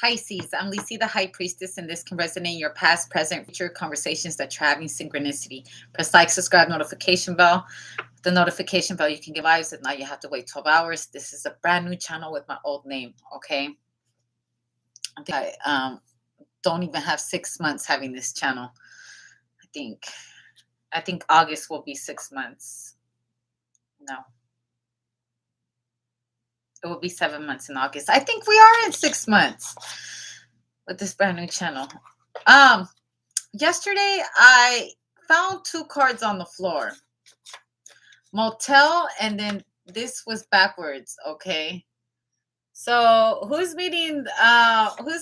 Pisces, I'm Lisi, the High Priestess, and this can resonate in your past, present, future conversations that you're having synchronicity. Press like, subscribe, notification bell. The notification bell, you can give lives, and now you have to wait 12 hours. This is a brand new channel with my old name, okay? I don't even have 6 months having this channel. I think August will be 6 months. No. It will be 7 months in August. I think we are in 6 months with this brand new channel. Yesterday I found 2 cards on the floor. Motel, and then this was backwards, okay? So who's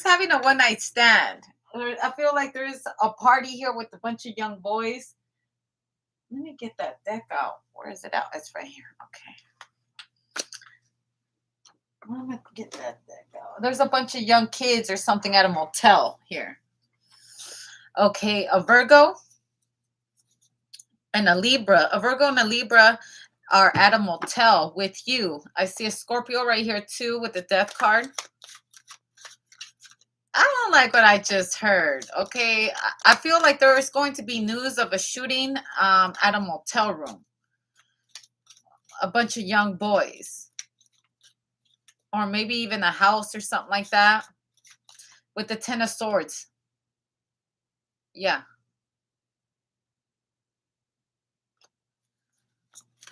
having a one night stand? I feel like there's a party here with a bunch of young boys. Let me get that deck out. Where is it out? It's right here. Okay. I'm gonna get that deck out. There's a bunch of young kids or something at a motel here. Okay, a Virgo and a Libra. A Virgo and a Libra are at a motel with you. I see a Scorpio right here too with the death card. I don't like what I just heard. Okay, I feel like there is going to be news of a shooting at a motel room. A bunch of young boys, or maybe even a house or something like that. With the Ten of Swords. Yeah.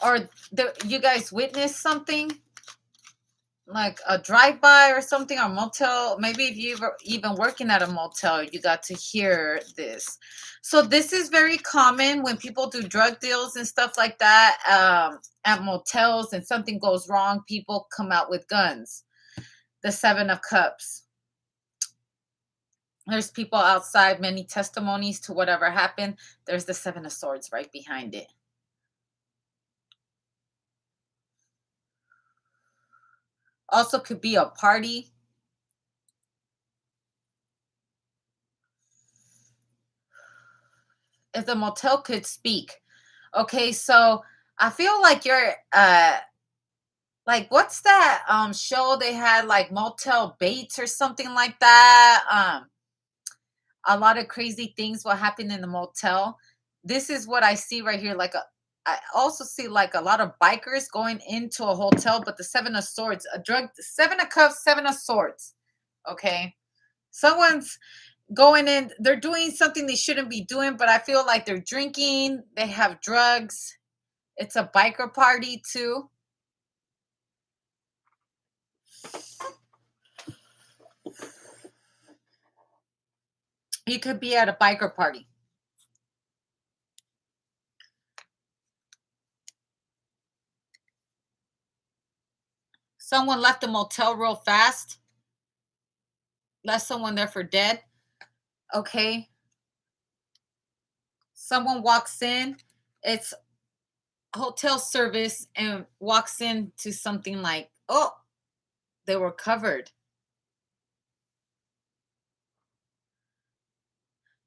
Or you guys witnessed something like a drive-by or something, or motel. Maybe if you were even working at a motel, you got to hear this. So this is very common when people do drug deals and stuff like that at motels, and something goes wrong, people come out with guns. The Seven of Cups. There's people outside, many testimonies to whatever happened. There's the Seven of Swords right behind it. Also could be a party. If the motel could speak. Okay, so I feel like you're like, what's that show they had, like Motel Bates or something like that? A lot of crazy things will happen in the motel. This is what I see right here. I also see like a lot of bikers going into a hotel, but the Seven of Swords, Seven of Cups, Seven of Swords. Okay. Someone's going in, they're doing something they shouldn't be doing, but I feel like they're drinking, they have drugs. It's a biker party too. You could be at a biker party. Someone left the motel real fast. Left someone there for dead. Okay. Someone walks in. It's hotel service and walks into something like, oh, they were covered.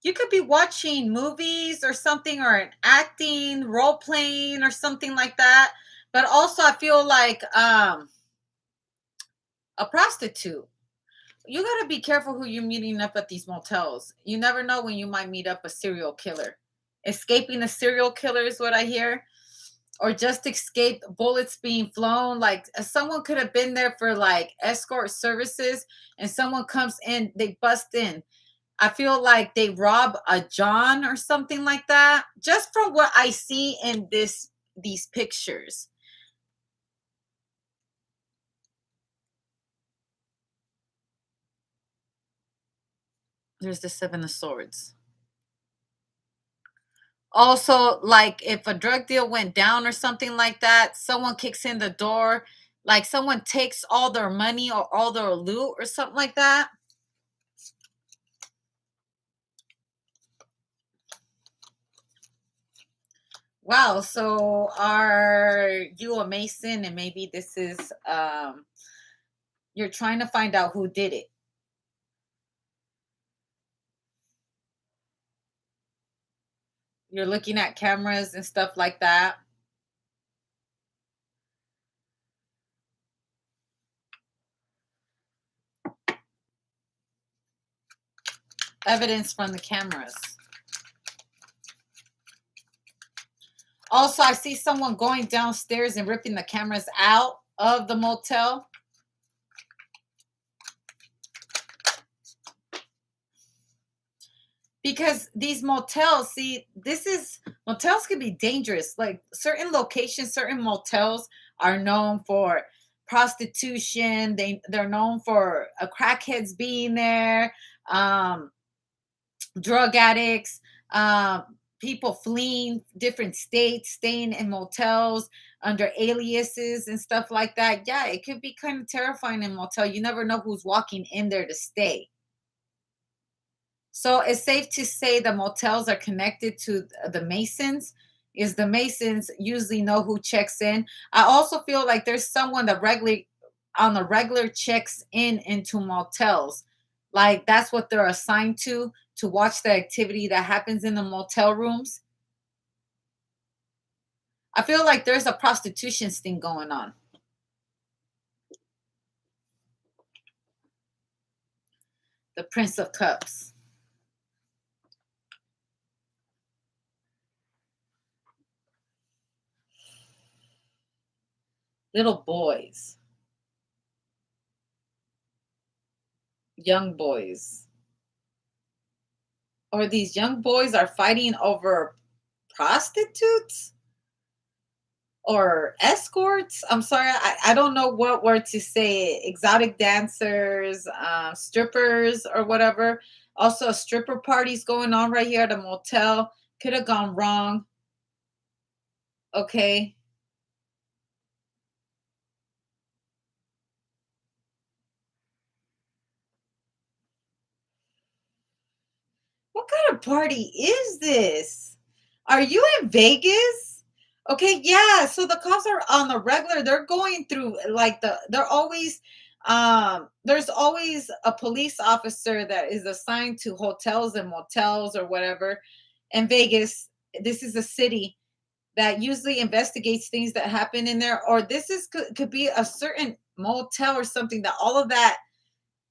You could be watching movies or something, or an acting, role playing or something like that. But also I feel like a prostitute. You got to be careful who you're meeting up at these motels. You never know when you might meet up a serial killer. Escaping a serial killer is what I hear. Or just escape bullets being flown. Like someone could have been there for like escort services, and someone comes in, they bust in. I feel like they rob a John or something like that. Just from what I see in these pictures. There's the Seven of Swords. Also, like if a drug deal went down or something like that, someone kicks in the door, like someone takes all their money or all their loot or something like that. Wow, so are you a Mason, and maybe this is you're trying to find out who did it. You're looking at cameras and stuff like that. Evidence from the cameras. Also, I see someone going downstairs and ripping the cameras out of the motel. Because these motels, see, motels can be dangerous. Like certain locations, certain motels are known for prostitution. They're known for crackheads being there, um, drug addicts, people fleeing different states, staying in motels under aliases and stuff like that. Yeah, it could be kind of terrifying in motel. You never know who's walking in there to stay. So it's safe to say the motels are connected to the Masons. Is the Masons usually know who checks in? I also feel like there's someone that regularly on the regular checks in into motels. Like that's what they're assigned to watch the activity that happens in the motel rooms. I feel like there's a prostitution sting going on. The Prince of Cups. Little boys, young boys. Or these young boys are fighting over prostitutes or escorts. I'm sorry, I don't know what word to say. Exotic dancers, strippers, or whatever. Also, a stripper party's going on right here at a motel. Could have gone wrong. Okay. What kind of party is this? Are you in Vegas? Okay, yeah. So the cops are on the regular. They're going through like they're always there's always a police officer that is assigned to hotels and motels or whatever. In Vegas, this is a city that usually investigates things that happen in there, or this is could be a certain motel or something that all of that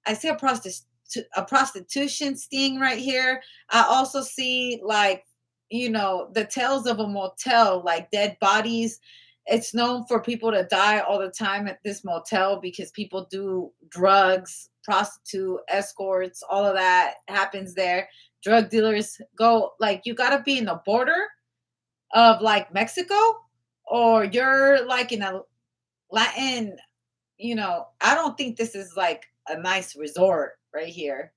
I see a prostitution sting right here. I also see like the tales of a motel, like dead bodies. It's known for people to die all the time at this motel because people do drugs, prostitute, escorts, all of that happens there. Drug dealers go like you got to be in the border of like Mexico or you're like in a Latin I don't think this is like a nice resort right here.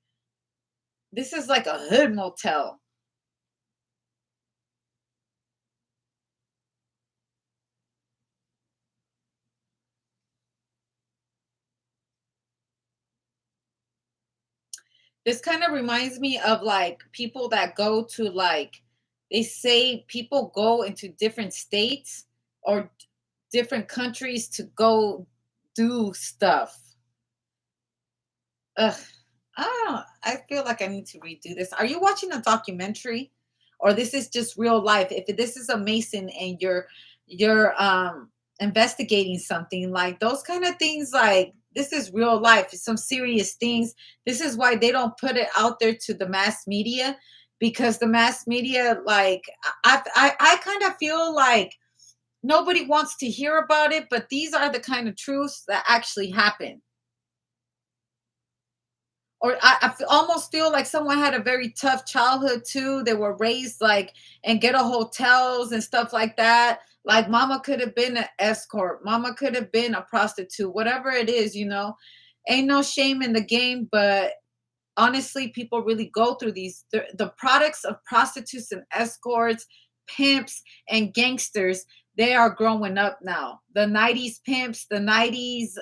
This is like a hood motel. This kind of reminds me of like people that go to like, they say people go into different states or different countries to go do stuff. Ugh, I feel like I need to redo this. Are you watching a documentary, or this is just real life? If this is a Mason and you're investigating something like those kind of things, like this is real life. Some serious things. This is why they don't put it out there to the mass media because the mass media, like I kind of feel like nobody wants to hear about it, but these are the kind of truths that actually happen. Or almost feel like someone had a very tough childhood too. They were raised like in ghetto hotels and stuff like that. Like mama could have been an escort, mama could have been a prostitute, whatever it is. Ain't no shame in the game, but honestly, people really go through these. The products of prostitutes and escorts, pimps, and gangsters, they are growing up now. The 90s pimps, the 90s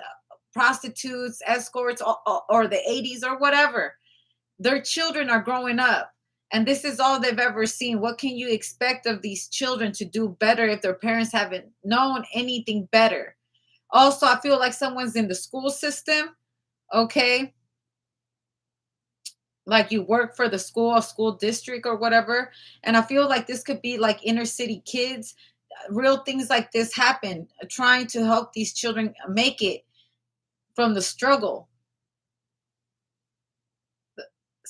prostitutes, escorts, or the 80s or whatever. Their children are growing up. And this is all they've ever seen. What can you expect of these children to do better if their parents haven't known anything better? Also, I feel like someone's in the school system, okay? Like you work for the school, a school district or whatever. And I feel like this could be like inner city kids. Real things like this happen, trying to help these children make it from the struggle.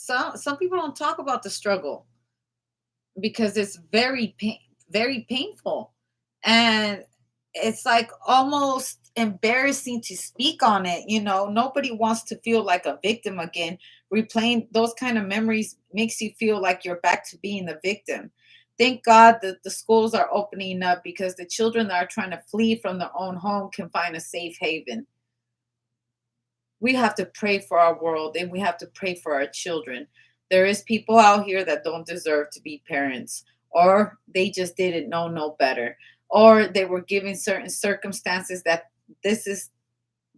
Some people don't talk about the struggle because it's very painful, and it's like almost embarrassing to speak on it. Nobody wants to feel like a victim again. Replaying those kind of memories makes you feel like you're back to being the victim. Thank God that the schools are opening up because the children that are trying to flee from their own home can find a safe haven. We have to pray for our world, and we have to pray for our children. There is people out here that don't deserve to be parents, or they just didn't know no better, or they were given certain circumstances that this is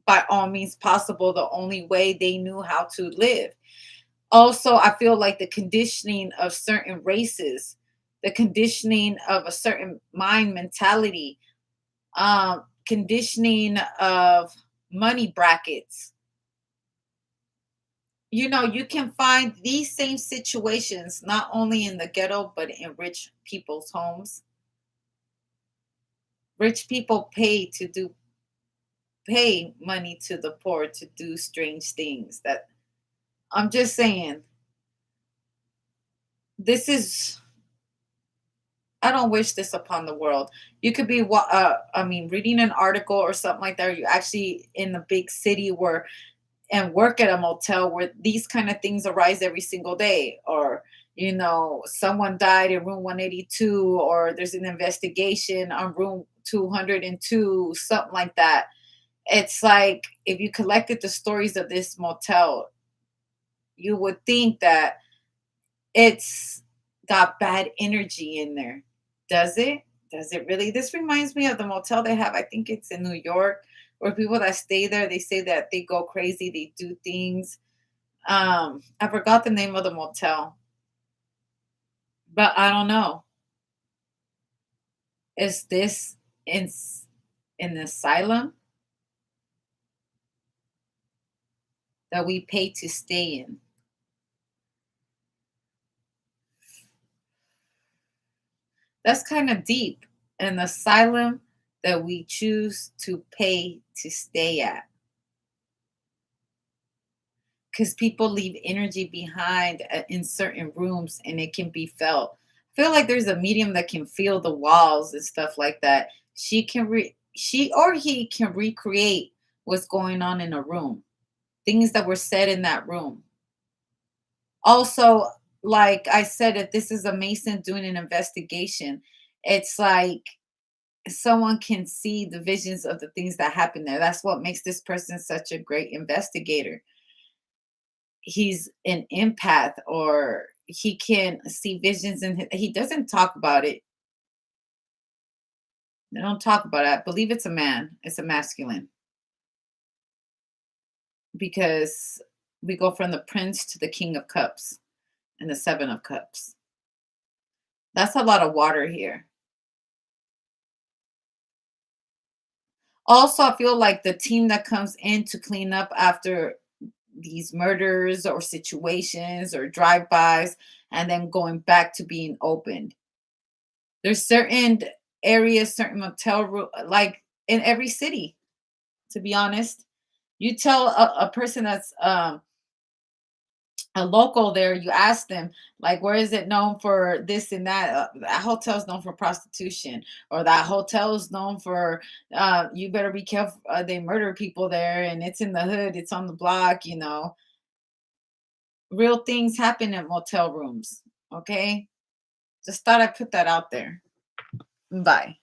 by all means possible the only way they knew how to live. Also, I feel like the conditioning of certain races, the conditioning of a certain mind mentality, conditioning of money brackets. You can find these same situations not only in the ghetto, but in rich people's homes. Rich people pay money to the poor to do strange things. That I'm just saying, this is I don't wish this upon the world. You could be reading an article or something like that, or you actually in a big city where and work at a motel where these kind of things arise every single day, or someone died in room 182, or there's an investigation on room 202, something like that. It's like if you collected the stories of this motel, you would think that it's got bad energy in there. Does it really? This reminds me of the motel they have, I think it's in New York, where people that stay there, they say that they go crazy, they do things. I forgot the name of the motel, but I don't know. Is this in an asylum that we pay to stay in? That's kind of deep. An asylum that we choose to pay to stay at. Because people leave energy behind in certain rooms and it can be felt. I feel like there's a medium that can feel the walls and stuff like that. She or he can recreate what's going on in a room, things that were said in that room. Also, like I said, if this is a Mason doing an investigation, it's like someone can see the visions of the things that happen there. That's what makes this person such a great investigator. He's an empath, or he can see visions, and he doesn't talk about it. They don't talk about it. I believe it's a man. It's a masculine, because we go from the prince to the king of cups and the seven of cups. That's a lot of water here. Also, I feel like the team that comes in to clean up after these murders or situations or drive-bys, and then going back to being opened. There's certain areas, certain motel room, like in every city, to be honest. You tell a person that's a local there, you ask them, like, where is it known for this and that? That hotel is known for prostitution, or that hotel is known for, you better be careful. They murder people there, and it's in the hood, it's on the block. Real things happen in motel rooms. Okay. Just thought I'd put that out there. Bye.